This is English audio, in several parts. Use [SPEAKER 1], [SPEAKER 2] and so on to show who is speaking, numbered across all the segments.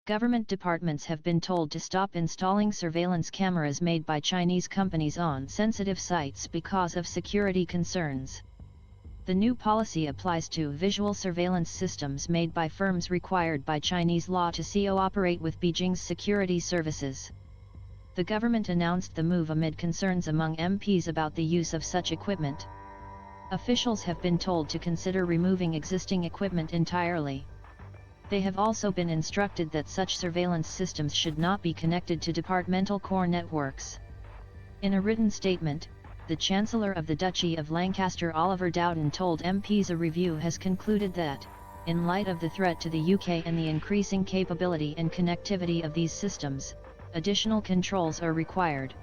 [SPEAKER 1] Government departments have been told to stop installing surveillance cameras made by Chinese companies on sensitive sites because of security concerns. The new policy applies to visual surveillance systems made by firms required by Chinese law to cooperate with Beijing's security services. The government announced the move amid concerns among MPs about the use of such equipment. Officials have been told to consider removing existing equipment entirely. They have also been instructed that such surveillance systems should not be connected to departmental core networks. In a written statement, the Chancellor of the Duchy of Lancaster Oliver Dowden told MPs a review has concluded that, in light of the threat to the UK and the increasing capability and connectivity of these systems, additional controls are required.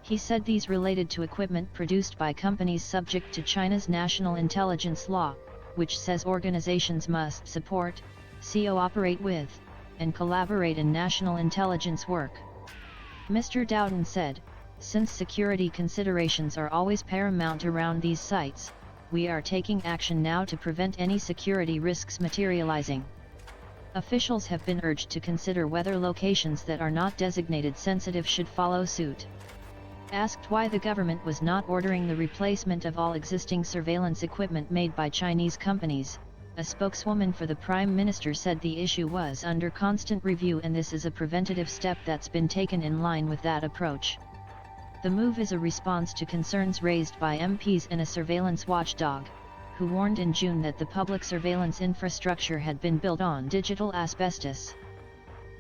[SPEAKER 1] He said these related to equipment produced by companies subject to China's national intelligence law, which says organizations must support, cooperate with, and collaborate in national intelligence work. Mr. Dowden said, "Since security considerations are always paramount around these sites, we are taking action now to prevent any security risks materializing." Officials have been urged to consider whether locations that are not designated sensitive should follow suit. Asked why the government was not ordering the replacement of all existing surveillance equipment made by Chinese companies, a spokeswoman for the Prime Minister said the issue was under constant review and this is a preventative step that's been taken in line with that approach. The move is a response to concerns raised by MPs and a surveillance watchdog, who warned in June that the public surveillance infrastructure had been built on digital asbestos.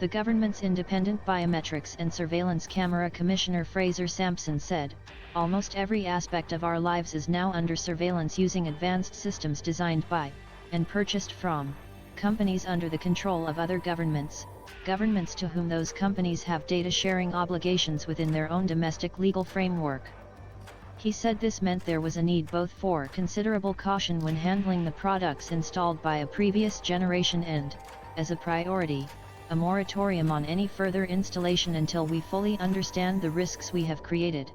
[SPEAKER 1] The government's Independent Biometrics and Surveillance Camera Commissioner Fraser Sampson said, "Almost every aspect of our lives is now under surveillance using advanced systems designed by, and purchased from, companies under the control of other governments to whom those companies have data sharing obligations within their own domestic legal framework." He said this meant there was a need both for considerable caution when handling the products installed by a previous generation and, as a priority, a moratorium on any further installation until we fully understand the risks we have created.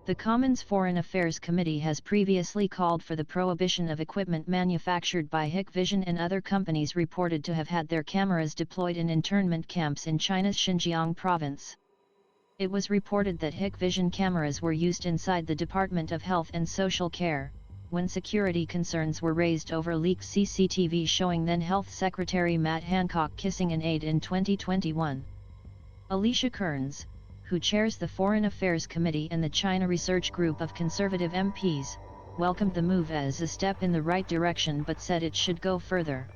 [SPEAKER 1] The Commons Foreign Affairs Committee has previously called for the prohibition of equipment manufactured by Hikvision and other companies reported to have had their cameras deployed in internment camps in China's Xinjiang province. It was reported that Hikvision cameras were used inside the Department of Health and Social Care, when security concerns were raised over leaked CCTV showing then Health Secretary Matt Hancock kissing an aide in 2021. Alicia Kearns, who chairs the Foreign Affairs Committee and the China Research Group of Conservative MPs, welcomed the move as a step in the right direction but said it should go further.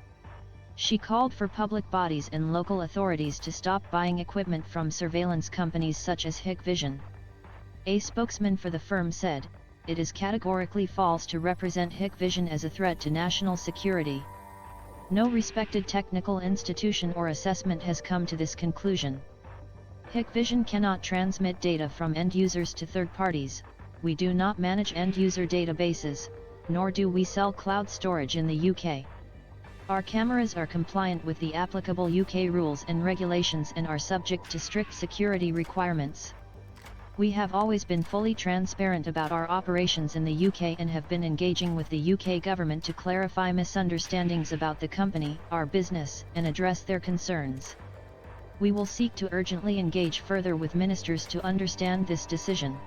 [SPEAKER 1] She called for public bodies and local authorities to stop buying equipment from surveillance companies such as Hikvision. A spokesman for the firm said, "It is categorically false to represent Hikvision as a threat to national security. No respected technical institution or assessment has come to this conclusion. Hikvision cannot transmit data from end users to third parties, we do not manage end user databases, nor do we sell cloud storage in the UK. Our cameras are compliant with the applicable UK rules and regulations and are subject to strict security requirements. We have always been fully transparent about our operations in the UK and have been engaging with the UK government to clarify misunderstandings about the company, our business, and address their concerns. We will seek to urgently engage further with ministers to understand this decision."